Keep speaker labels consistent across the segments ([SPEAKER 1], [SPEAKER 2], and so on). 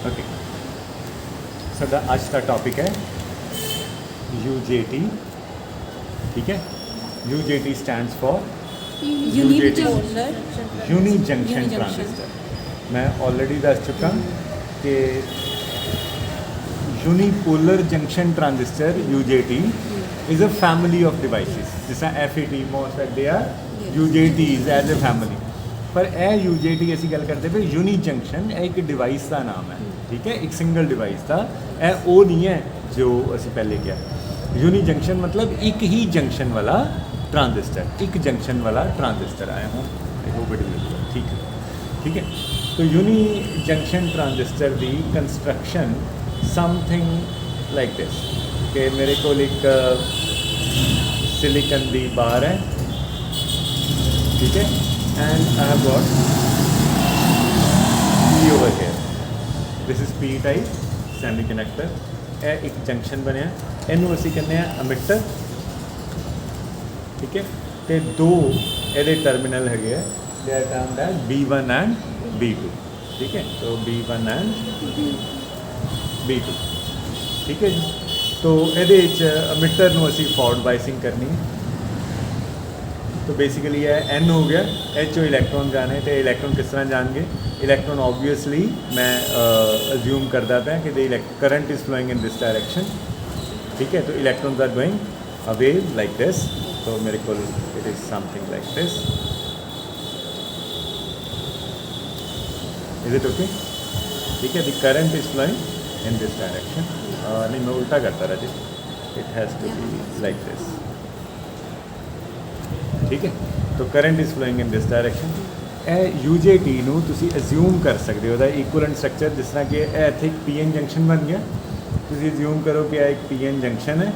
[SPEAKER 1] Okay साडा अज का topic है UJT। ठीक है, UJT stands for uni junction transistor. मैं ऑलरेडी दस चुका कि unipolar junction transistor UJT is a family of devices, जिस FET MOSFET they are UJTs as a family. पर यह UJT असी गल करते पे यूनी जंक्शन एक डिवाइस का नाम है। ठीक है, एक सिंगल डिवाइस का यह वो नहीं है जो असी पहले किया। यूनी जंक्शन मतलब एक ही जंक्शन वाला ट्रांजिस्टर, एक जंक्शन वाला ट्रांजिस्टर आया हूँ। ठीक है, ठीक है। तो यूनी जंक्शन ट्रांजिस्टर की कंस्ट्रक्शन समथिंग लाइक दिस कि मेरे को एक सिलिकन की बार है, ठीक है, and I have got P over here. This is P type semiconductor. ਇਹ ਇੱਕ ਜੰਕਸ਼ਨ ਬਣਿਆ, ਇਹਨੂੰ ਅਸੀਂ ਕਹਿੰਦੇ ਆ ਅਮਿਟਰ। ਠੀਕ ਹੈ, ਤੇ ਦੋ ਇਹਦੇ ਟਰਮੀਨਲ ਹੈਗੇ ਆ, they are ਟਰਮਡ as B1 and B2। ਠੀਕ ਹੈ, तो B1 ਐਂਡ B2। ਠੀਕ ਹੈ ਜੀ। तो ਇਹਦੇ ਵਿੱਚ ਅਮਿਟਰ ਨੂੰ ਅਸੀਂ ਫॉरवर्ड बायसिंग करनी है। तो बेसिकली है N हो गया, H इलैक्ट्रॉन जाने, तो इलैक्ट्रॉन किस तरह जाएंगे। इलैक्ट्रॉन ऑब्वियसली मैं अज्यूम करता पाया कि the current is flowing in this direction. ठीक है, तो electrons are going away like this. तो मेरे को it is something like this. Is it okay? ठीक है, the current is flowing in this direction. नहीं, मैं उल्टा करता रहा जी। It has to be like this. ठीक है, तो current is flowing in this direction. ਇਹ UJT ਨੂੰ ਤੁਸੀਂ ਅਜ਼ਿਊਮ ਕਰ ਸਕਦੇ ਹੋ, ਉਹਦਾ ਇਕੁਇਵਲੈਂਟ ਸਟਰਕਚਰ ਜਿਸ ਤਰ੍ਹਾਂ ਕਿ ਇਹ ਇੱਥੇ ਇੱਕ PN ਜੰਕਸ਼ਨ ਬਣ ਗਿਆ। ਤੁਸੀਂ ਅਜ਼ਿਊਮ ਕਰੋ ਕਿ ਇਹ ਇੱਕ PN ਜੰਕਸ਼ਨ ਹੈ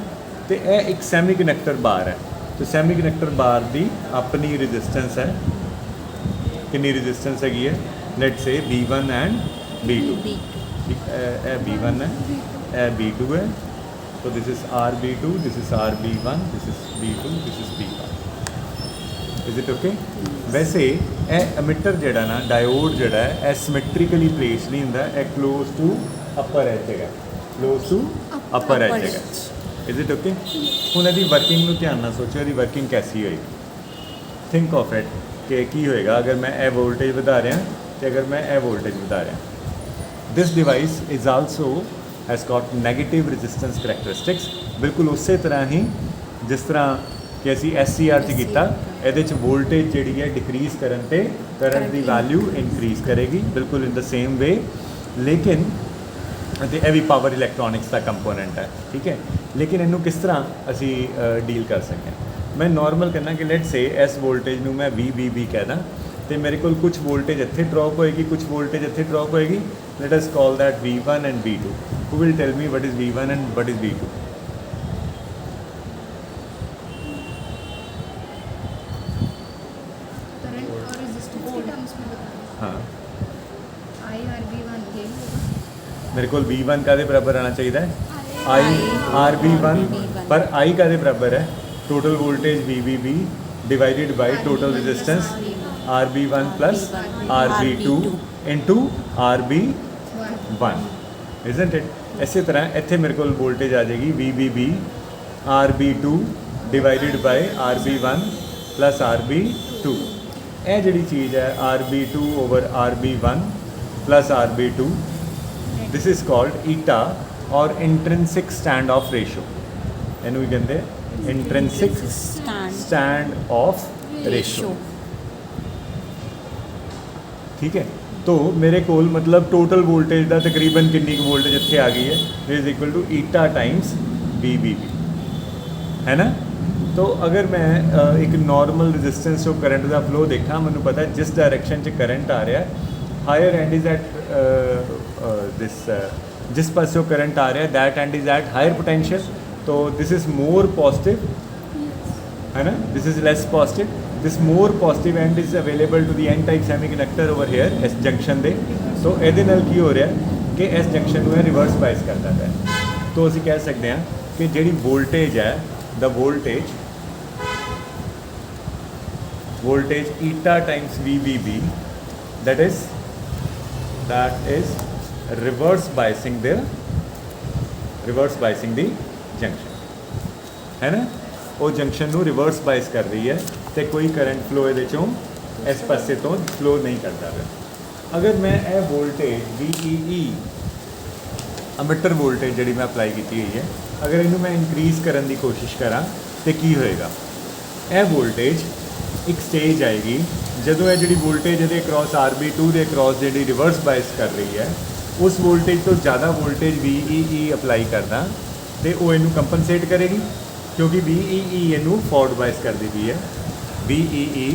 [SPEAKER 1] ਤੇ ਇਹ ਇੱਕ ਸੈਮੀਕੰਡਕਟਰ ਬਾਰ ਹੈ। ਤੇ ਸੈਮੀਕੰਡਕਟਰ ਬਾਰ ਦੀ ਆਪਣੀ ਰੈਜ਼ਿਸਟੈਂਸ ਹੈ। ਕਿੰਨੀ ਰੈਜ਼ਿਸਟੈਂਸ ਹੈਗੀ ਹੈ? Let's say B1 and B2। ਇਹ B1 ਹੈ, ਇਹ B2 ਹੈ। तो this is RB2, this is RB1, this is B2, this is B1। Is it okay? वैसे ए एमिटर जोड़ा ना डायोड जोड़ा है ए सिमेट्रिकली प्लेस नहीं होंदा, ए क्लोज टू अपर एज है, क्लोज टू अपर एज है। Is it okay? हुण इहदी वर्किंग नूं ध्यान नाल सोचो, इहदी वर्किंग कैसी होएगी। थिंक ऑफ इट कि की होएगा अगर मैं ए वोल्टेज वधा रहा तो अगर मैं ए वोल्टेज वधा रहा। This device is also has got negative resistance characteristics. बिल्कुल उस तरह ही जिस तरह कि असी SCR च कीता, ਇਹਦੇ ਚ वोल्टेज ਜਿਹੜੀ है डिक्रीज़ करन ते करंट की वैल्यू इनक्रीज़ करेगी, बिल्कुल इन द सेम वे। लेकिन ये भी पावर इलैक्ट्रॉनिक्स का कंपोनेंट है। ठीक है, लेकिन इनू किस तरह असी डील कर सकें। मैं नॉर्मल करना कि लेट से इस वोल्टेज नू मैं VBB कहदा तो मेरे को कुछ वोल्टेज इत्थे ड्रॉप होएगी, कुछ वोल्टेज इत्थे ड्रॉप होएगी। Let us call that V1 and V2। Who will tell me what is V1 and what is V2? हाँ, मेरे को V1 का बराबर आना चाहिए RB1, पर I का बराबर है total voltage VBB divided by total resistance RB1 plus RB2 into RB1। Isn't it? इसी तरह इत्थे मेरे को वोल्टेज आ जाएगी VBB RB2 divided by RB1 plus RB2। ਇਹ ਜਿਹੜੀ ਚੀਜ਼ ਹੈ RB2 over RB1 plus RB2, this is called eta और इंट्रिंसिक स्टैंड ऑफ रेशो। ਇਹਨੂੰ ਵੀ ਕਹਿੰਦੇ इंट्रिंसिक स्टैंड ऑफ रेशो। ठीक है, तो मेरे को मतलब टोटल वोल्टेज का तकरीबन कितनी वोल्टेज इत्थे आ गई है is equal to eta times VBB, है ना। तो अगर मैं एक नॉर्मल रजिस्टेंस जो करंट का फ्लो देखा, मैंने पता है जिस डायरेक्शन से करंट आ रहा है higher end is at this, जिस पास जो करंट आ रहा है that end is at higher potential. तो दिस इज़ मोर पॉजिटिव, है ना, this is less positive. This more positive end is available to the N type semiconductor over here इस जंक्शन दे। तो ये की हो रहा है कि इस जंक्शन में रिवर्स बाइस करता है। तो असी कह सकते हैं कि जी वोल्टेज है, the voltage eta times VBB, that is reverse biasing ਦੀ ਜੰਕਸ਼ਨ है ना, वो जंक्शन ਨੂੰ ਰਿਵਰਸ ਬਾਇਸ ਕਰ ਰਹੀ ਹੈ ਤੇ ਕੋਈ ਕਰੰਟ ਫਲੋ ਇਹਦੇ ਚੋਂ ਇਸ ਪਾਸੇ ਤੋਂ ਫਲੋ ਨਹੀਂ ਕਰਦਾ ਪਿਆ। ਅਗਰ ਮੈਂ ਇਹ ਵੋਲਟੇਜ VEE ਅਮੀਟਰ ਵੋਲਟੇਜ ਜਿਹੜੀ ਮੈਂ ਅਪਲਾਈ ਕੀਤੀ ਹੋਈ ਹੈ, ਅਗਰ ਇਹਨੂੰ ਮੈਂ ਇਨਕਰੀਜ਼ ਕਰਨ ਦੀ ਕੋਸ਼ਿਸ਼ ਕਰਾਂ ਤੇ ਕੀ ਹੋਏਗਾ, ਇਹ ਵੋਲਟੇਜ ਇੱਕ ਸਟੇਜ ਆਏਗੀ ਜਦੋਂ ਇਹ ਜਿਹੜੀ ਵੋਲਟੇਜ ਇਹਦੇ ਅਕ੍ਰੋਸ RB2 ਦੇ ਅਕ੍ਰੋਸ ਜਿਹੜੀ ਰਿਵਰਸ ਬਾਇਸ ਕਰ ਰਹੀ ਹੈ, ਉਸ ਵੋਲਟੇਜ ਤੋਂ ਜ਼ਿਆਦਾ ਵੋਲਟੇਜ VEE ਅਪਲਾਈ ਕਰਦਾ ਤੇ ਉਹ ਇਹਨੂੰ ਕੰਪਨਸੇਟ ਕਰੇਗੀ, क्योंकि VEE ਇਹਨੂੰ ਫੋਰਵਰਡ ਬਾਇਸ ਕਰਦੀ ਪਈ ਹੈ। VEE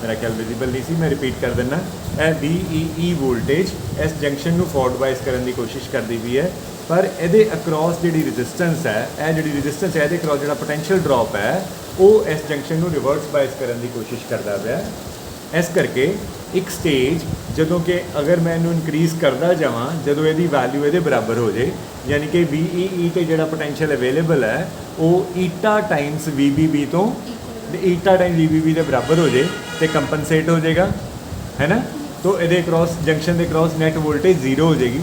[SPEAKER 1] ਮੇਰਾ ਖਿਆਲ ਵਿਜ਼ੀਬਲ ਨਹੀਂ ਸੀ, ਮੈਂ ਰਿਪੀਟ ਕਰ ਦਿੰਦਾ, ਇਹ VEE ਵੋਲਟੇਜ ਇਸ ਜੰਕਸ਼ਨ ਨੂੰ ਫੋਰਵਰਡ ਬਾਇਸ ਕਰਨ ਦੀ ਕੋਸ਼ਿਸ਼ ਕਰਦੀ ਪਈ ਹੈ, ਪਰ ਇਹਦੇ ਅਕ੍ਰੋਸ ਜਿਹੜੀ ਰੈਜ਼ਿਸਟੈਂਸ ਹੈ, ਇਹ ਜਿਹੜੀ ਰੈਜ਼ਿਸਟੈਂਸ ਹੈ ਇਹਦੇ ਅਕ੍ਰੋਸ ਜਿਹੜਾ ਪੋਟੈਂਸ਼ੀਅਲ ਡ੍ਰੌਪ ਹੈ, ਉਹ ਇਸ ਜੰਕਸ਼ਨ ਨੂੰ ਰਿਵਰਸ ਬਾਇਸ ਕਰਨ ਦੀ ਕੋਸ਼ਿਸ਼ ਕਰਦਾ ਪਿਆ। ਇਸ ਕਰਕੇ ਇੱਕ ਸਟੇਜ ਜਦੋਂ ਕਿ ਅਗਰ ਮੈਂ ਇਹਨੂੰ ਇਨਕਰੀਜ਼ ਕਰਦਾ ਜਾਵਾਂ, ਜਦੋਂ ਇਹਦੀ ਵੈਲਿਊ ਇਹਦੇ ਬਰਾਬਰ ਹੋ ਜੇ, ਯਾਨੀ ਕਿ VEE ਤੇ ਜਿਹੜਾ ਪੋਟੈਂਸ਼ੀਅਲ ਅਵੇਲੇਬਲ ਹੈ ਉਹ ਈਟਾ ਟਾਈਮਸ VBB ਤੋਂ ਈਟਾ ਟਾਈਮਸ VBB ਦੇ ਬਰਾਬਰ ਹੋ ਜੇ ਤੇ ਕੰਪਨਸੇਟ ਹੋ ਜਾਏਗਾ, ਹੈ ਨਾ। तो ਇਹਦੇ ਅਕ੍ਰੋਸ ਜੰਕਸ਼ਨ ਦੇ ਅਕ੍ਰੋਸ ਨੈਟ ਵੋਲਟੇਜ ਜ਼ੀਰੋ ਹੋ ਜਾਏਗੀ।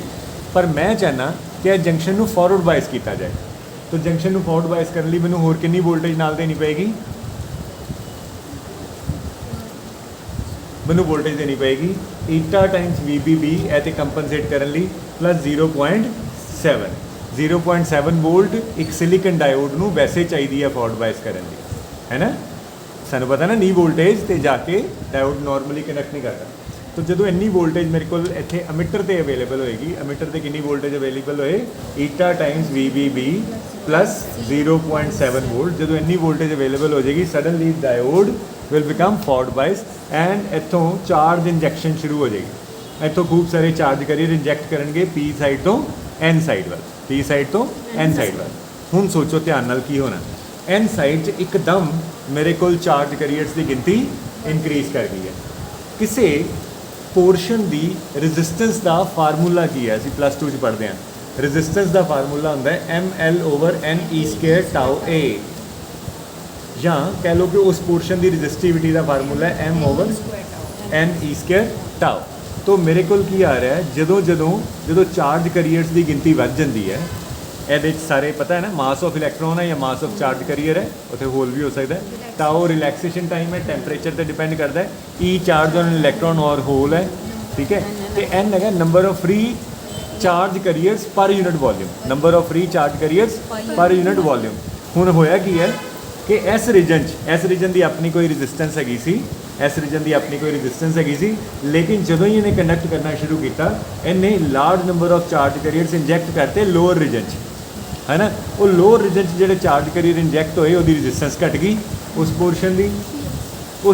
[SPEAKER 1] ਪਰ ਮੈਂ ਚਾਹਨਾ ਕਿ ਇਹ ਜੰਕਸ਼ਨ ਨੂੰ ਫਾਰਵਰਡ ਬਾਇਸ ਕੀਤਾ ਜਾਏ। तो ਜੰਕਸ਼ਨ ਨੂੰ ਫਾਰਵਰਡ ਬਾਇਸ ਕਰਨ ਲਈ ਮੈਨੂੰ ਹੋਰ ਕਿੰਨੀ ਵੋਲਟੇਜ ਨਾਲ ਦੇਣੀ ਪਏਗੀ, ਮੈਨੂੰ ਵੋਲਟੇਜ ਦੇਣੀ ਪਏਗੀ ਈਟਾ ਟਾਈਮਸ VBB ਇਹ ਤੇ ਕੰਪਨਸੇਟ ਕਰਨ ਲਈ ਪਲੱਸ 0.7 ਵੋਲਟ ਇੱਕ ਸਿਲੀਕਨ ਡਾਇਓਡ ਨੂੰ ਵੈਸੇ ਚਾਹੀਦੀ ਹੈ ਫਾਰਵਰਡ ਬਾਇਸ ਕਰਨ ਲਈ, ਹੈ ਨਾ। ਸਾਨੂੰ ਪਤਾ ਨਾ ਨੀ ਵੋਲਟੇਜ ਤੇ ਜਾ ਕੇ ਡਾਇਓਡ ਨਾਰਮਲੀ ਕਨੈਕਟ ਨਹੀਂ ਕਰਦਾ। तो ਜਦੋਂ ਇੰਨੀ ਵੋਲਟੇਜ ਮੇਰੇ ਕੋਲ ਇੱਥੇ ਅਮੀਟਰ ਤੇ ਅਵੇਲੇਬਲ ਹੋਏਗੀ, ਅਮੀਟਰ ਤੇ ਕਿੰਨੀ ਵੋਲਟੇਜ ਅਵੇਲੇਬਲ ਹੋਏ ਈਟਾ ਟਾਈਮਸ VBB ਪਲੱਸ 0.7 ਵੋਲਟ, ਜਦੋਂ ਇੰਨੀ ਵੋਲਟੇਜ ਅਵੇਲੇਬਲ ਹੋ ਜਾਏਗੀ suddenly diode will become forward ਬਾਇਸ and ਇੱਥੋਂ ਚਾਰਜ ਇੰਜੈਕਸ਼ਨ ਸ਼ੁਰੂ ਹੋ ਜਾਏਗੀ। ਇੱਥੋਂ ਖੂਬ ਸਾਰੇ ਚਾਰਜ ਕਰੀਅਰ ਇੰਜੈਕਟ ਕਰਨਗੇ P ਸਾਈਡ ਤੋਂ N ਸਾਈਡ ਵੱਲ, P ਸਾਈਡ ਤੋਂ N ਸਾਈਡ ਵੱਲ। ਹੁਣ ਸੋਚੋ ਧਿਆਨ ਨਾਲ ਕੀ ਹੋਣਾ, N ਸਾਈਡ 'ਚ ਇੱਕਦਮ ਮੇਰੇ ਕੋਲ ਚਾਰਜ ਕਰੀਅਰਸ ਦੀ ਗਿਣਤੀ ਇਨਕਰੀਜ਼ ਕਰ ਗਈ ਹੈ। ਕਿਸੇ ਪੋਰਸ਼ਨ ਦੀ ਰੈਜ਼ਿਸਟੈਂਸ ਦਾ ਫਾਰਮੂਲਾ ਕੀ ਹੈ, ਅਸੀਂ ਪਲੱਸ 2 'ਚ ਪੜ੍ਹਦੇ ਹਾਂ। ਰੈਜ਼ਿਸਟੈਂਸ ਦਾ ਫਾਰਮੂਲਾ ਹੁੰਦਾ ਹੈ ML/NE² ਟਾਓ A, ਜਾਂ ਕਹਿ ਲਓ ਕਿ ਉਸ ਪੋਰਸ਼ਨ ਦੀ ਰੈਜ਼ਿਸਟਿਵਿਟੀ ਦਾ ਫਾਰਮੂਲਾ ਹੈ M/NE² ਟਾਓ। तो मेरे को ਕੀ ਆ ਰਿਹਾ ਹੈ, ਜਦੋਂ ਚਾਰਜ ਕਰੀਅਰਸ ਦੀ ਗਿਣਤੀ ਵੱਧ ਜਾਂਦੀ ਹੈ, ਇਹਦੇ 'ਚ ਸਾਰੇ ਪਤਾ ਹੈ ਨਾ ਮਾਸ ਆਫ ਇਲੈਕਟ੍ਰੋਨ ਹੈ ਜਾਂ ਮਾਸ ਆਫ ਚਾਰਜ ਕਰੀਅਰ ਹੈ, ਉੱਥੇ ਹੋਲ ਵੀ ਹੋ ਸਕਦਾ ਹੈ। ਟਾਓ ਰਿਲੈਕਸੇਸ਼ਨ ਟਾਈਮ ਹੈ, ਟੈਂਪਰੇਚਰ ਤੇ ਡਿਪੈਂਡ ਕਰਦਾ ਹੈ। E ਚਾਰਜ ਔਨ ਇਲੈਕਟ੍ਰੋਨ ਔਰ ਹੋਲ ਹੈ, ਠੀਕ ਹੈ। ਤੇ N ਹੈਗਾ number of free charge carriers per unit volume, number of free charge carriers per unit volume. ਹੁਣ ਹੋਇਆ ਕੀ ਹੈ ਕਿ ਇਸ ਰੀਜਨ ਦੀ ਆਪਣੀ ਕੋਈ ਰੈਜ਼ਿਸਟੈਂਸ ਹੈਗੀ ਸੀ, ਲੇਕਿਨ ਜਦੋਂ ਹੀ ਇਹਨੇ ਕੰਡਕਟ ਕਰਨਾ ਸ਼ੁਰੂ ਕੀਤਾ, ਇਹਨੇ large number of charge carriers inject ਕਰਤੇ ਲੋਅਰ ਰੀਜਨ 'ਚ, ਹੈ ਨਾ। ਉਹ ਲੋਅਰ ਰੀਜਨ 'ਚ ਜਿਹੜੇ ਚਾਰਜ ਕਰੀਅਰ ਇੰਜੈਕਟ ਹੋਏ ਉਹਦੀ ਰੈਜ਼ਿਸਟੈਂਸ ਘਟ ਗਈ, ਉਸ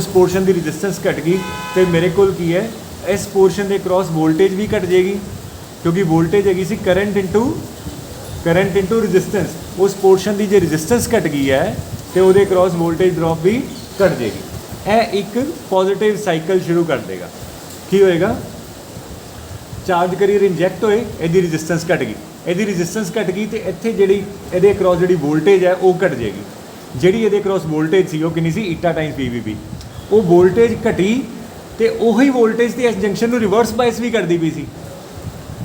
[SPEAKER 1] ਪੋਰਸ਼ਨ ਦੀ ਰੈਜ਼ਿਸਟੈਂਸ ਘਟ ਗਈ। ਤੇ ਮੇਰੇ ਕੋਲ ਕੀ ਹੈ, ਇਸ ਪੋਰਸ਼ਨ ਦੇ ਕ੍ਰਾਸ ਵੋਲਟੇਜ ਵੀ ਘਟ ਜਾਏਗੀ, ਕਿਉਂਕਿ ਵੋਲਟੇਜ ਹੈਗੀ ਸੀ ਕਰੰਟ ਇਨਟੂ ਰੈਜ਼ਿਸਟੈਂਸ। ਉਸ ਪੋਰਸ਼ਨ ਦੀ ਜੇ ਰੈਜ਼ਿਸਟੈਂਸ ਘਟ ਗਈ ਹੈ ਤੇ ਉਹਦੇ ਕ੍ਰਾਸ ਵੋਲਟੇਜ ਡ੍ਰੌਪ ਵੀ ਘਟ ਜਾਏਗੀ। ਇਹ ਇੱਕ ਪੋਜ਼ਿਟਿਵ ਸਾਈਕਲ ਸ਼ੁਰੂ ਕਰ ਦੇਗਾ। ਕੀ ਹੋਏਗਾ, ਚਾਰਜ ਕਰੀਅਰ ਇੰਜੈਕਟ ਹੋਏ, ਇਹਦੀ ਰੈਜ਼ਿਸਟੈਂਸ ਘਟ ਗਈ, ਤੇ ਇੱਥੇ ਜਿਹੜੀ ਇਹਦੇ ਅਕ੍ਰੋਸ ਜਿਹੜੀ ਵੋਲਟੇਜ ਹੈ ਉਹ ਘਟ ਜਾਏਗੀ। ਜਿਹੜੀ ਇਹਦੇ ਅਕ੍ਰੋਸ ਵੋਲਟੇਜ ਸੀ ਉਹ ਕਿੰਨੀ ਸੀ, ਈਟਾ ਟਾਈਮਸ VBB। ਉਹ ਵੋਲਟੇਜ ਘਟੀ ਤੇ ਉਹੀ ਵੋਲਟੇਜ ਤੇ ਇਸ ਜੰਕਸ਼ਨ ਨੂੰ ਰਿਵਰਸ ਬਾਇਸ ਵੀ ਕਰਦੀ ਪਈ ਸੀ।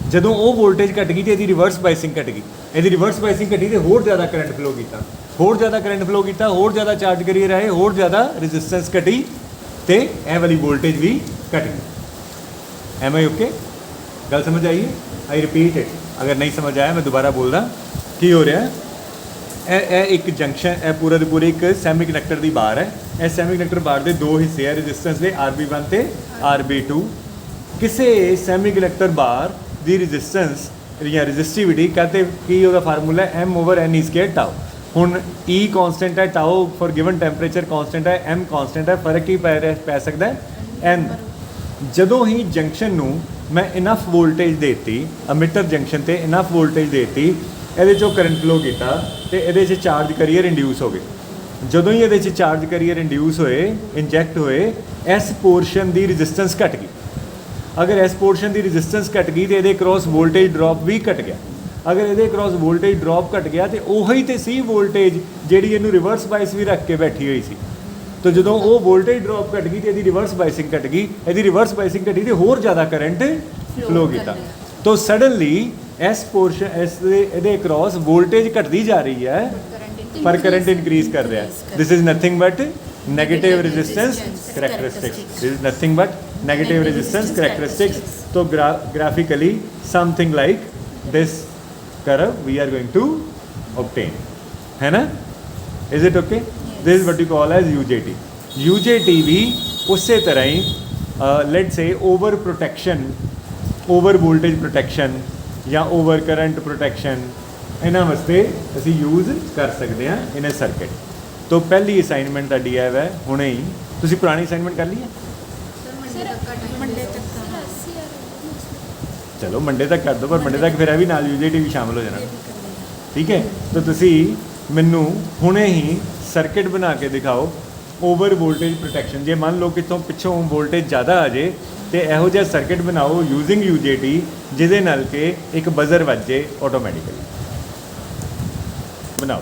[SPEAKER 1] ਜਦੋਂ ਉਹ ਵੋਲਟੇਜ ਘਟ ਗਈ ਤੇ ਇਹਦੀ ਰਿਵਰਸ ਬਾਇਸਿੰਗ ਘਟੀ ਤੇ ਹੋਰ ਜ਼ਿਆਦਾ ਕਰੰਟ ਫਲੋ ਕੀਤਾ, ਹੋਰ ਜ਼ਿਆਦਾ ਚਾਰਜ ਕਰੀਅਰ ਆਏ, ਹੋਰ ਜ਼ਿਆਦਾ ਰੈਜ਼ਿਸਟੈਂਸ ਘਟੀ ਤੇ ਇਹ ਵਾਲੀ ਵੋਲਟੇਜ ਵੀ ਘਟ ਗਈ। ਐਮ ਆਈ ਓਕੇ, ਗੱਲ ਸਮਝ ਆਈ ਹੈ? आई रिपीट इट, अगर नहीं समझ आया मैं दोबारा बोल रहा। की हो रहा है, ਇਹ ਇੱਕ ਜੰਕਸ਼ਨ, ਇਹ ਪੂਰਾ ਦੇ ਪੂਰੇ ਇੱਕ ਸੈਮੀ ਕੰਡਕਟਰ ਦੀ ਬਾਰ ਹੈ। ਇਹ ਸੈਮੀ ਕੰਡਕਟਰ ਬਾਰ ਦੇ ਦੋ ਹਿੱਸੇ ਹੈ, ਰੈਜ਼ਿਸਟੈਂਸ ਦੇ RB1 ਤੇ RB2। ਕਿਸੇ ਸੈਮੀ ਕੰਡਕਟਰ ਬਾਰ ਦੀ ਰੈਜ਼ਿਸਟੈਂਸ ਜਾਂ ਰੈਜ਼ਿਸਟਿਵਿਟੀ ਕਹਤੇ ਕੀ ਉਹਦਾ ਫਾਰਮੂਲਾ ਹੈ M/NE² ਟਾਓ। ਹੁਣ E ਕਾਂਸਟੈਂਟ ਹੈ, ਟਾਓ ਫॉर गिवन ਟੈਂਪਰੇਚਰ ਕਾਂਸਟੈਂਟ ਹੈ, M ਕਾਂਸਟੈਂਟ ਹੈ। ਫਰਕ ਕੀ ਪੈ ਸਕਦਾ ਹੈ N। ਜਦੋਂ ਹੀ ਜੰਕਸ਼ਨ ਨੂੰ ਮੈਂ ਇਨਫ ਵੋਲਟੇਜ ਦੇਤੀ, ਅਮੀਟਰ ਜੰਕਸ਼ਨ ਤੇ ਇਨਫ ਵੋਲਟੇਜ ਦੇਤੀ, ਇਹਦੇ 'ਚੋਂ ਕਰੰਟ ਫਲੋ ਕੀਤਾ ਤੇ ਇਹਦੇ 'ਚ ਚਾਰਜ ਕਰੀਅਰ ਇੰਡਿਊਸ ਹੋ ਗਏ। ਜਦੋਂ ਹੀ ਇਹਦੇ 'ਚ ਚਾਰਜ ਕਰੀਅਰ ਇੰਡਿਊਸ ਹੋਏ, ਇੰਜੈਕਟ ਹੋਏ, ਇਸ ਪੋਰਸ਼ਨ ਦੀ ਰੈਜ਼ਿਸਟੈਂਸ ਘਟ ਗਈ। ਅਗਰ ਇਸ ਪੋਰਸ਼ਨ ਦੀ ਰੈਜ਼ਿਸਟੈਂਸ ਘਟ ਗਈ ਤੇ ਇਹਦੇ ਕ੍ਰੋਸ ਵੋਲਟੇਜ ਡ੍ਰੌਪ ਵੀ ਘਟ ਗਿਆ। ਅਗਰ ਇਹਦੇ ਕ੍ਰੋਸ ਵੋਲਟੇਜ ਡ੍ਰੌਪ ਘਟ ਗਿਆ ਤੇ ਉਹੀ ਤੇ ਸੀ ਵੋਲਟੇਜ ਜਿਹੜੀ ਇਹਨੂੰ ਰਿਵਰਸ ਬਾਇਸ ਵੀ ਰੱਖ ਕੇ ਬੈਠੀ ਹੋਈ ਸੀ। तो जो वो वोल्टेज ड्रॉप घट गई तो यदि रिवर्स बाइसिंग घट गई, यदि रिवर्स बाइसिंग घटी तो होर ज़्यादा करंट फ्लो किया। तो सडनली इस पोर्शन इस ਇਹਦੇ ਅਕ੍ਰੋਸ ਵੋਲਟੇਜ ਘਟਦੀ ਜਾ ਰਹੀ ਹੈ पर करंट इंक्रीज कर रहा है. This is nothing but negative resistance characteristics. This is nothing but negative resistance characteristics. तो graphically something like this curve we are going to obtain, है ना. Is it okay. This is what you call as UJT. UJT भी उसी तरह ही let's say over protection, over voltage protection ਜਾਂ over current protection ਇਹਨਾਂ ਵਾਸਤੇ ਅਸੀਂ ਯੂਜ਼ ਕਰ ਸਕਦੇ ਹਾਂ ਇਨ ਸਰਕਿਟ. ਤੋਂ ਪਹਿਲੀ ਅਸਾਈਨਮੈਂਟ ਤੁਹਾਡੀ ਹੈ ਵੈ ਹੁਣੇ ਹੀ. ਤੁਸੀਂ ਪੁਰਾਣੀ ਅਸਾਈਨਮੈਂਟ ਕਰ ਲਈ ਹੈ? ਚਲੋ ਮੰਡੇ ਤੱਕ ਕਰ ਦਿਓ, ਪਰ ਮੰਡੇ ਤੱਕ ਫਿਰ ਇਹ ਵੀ ਨਾਲ UJT ਵੀ ਸ਼ਾਮਲ ਹੋ ਜਾਣਾ. ਠੀਕ ਹੈ. ਤਾਂ ਤੁਸੀਂ ਮੈਨੂੰ ਹੁਣੇ ਹੀ ਸਰਕਿਟ ਬਣਾ ਕੇ ਦਿਖਾਓ ਓਵਰ ਵੋਲਟੇਜ ਪ੍ਰੋਟੈਕਸ਼ਨ. ਜੇ ਮੰਨ ਲਓ ਕਿਤੋਂ ਪਿੱਛੋਂ ਵੋਲਟੇਜ ਜ਼ਿਆਦਾ ਆ ਜੇ ਤੇ ਇਹੋ ਜਿਹਾ ਸਰਕਿਟ ਬਣਾਓ ਯੂਜ਼ਿੰਗ UJT ਜਿਹਦੇ ਨਾਲ ਕਿ ਇੱਕ ਬਜ਼ਰ ਵੱਜੇ ਆਟੋਮੈਟਿਕਲੀ. बनाओ.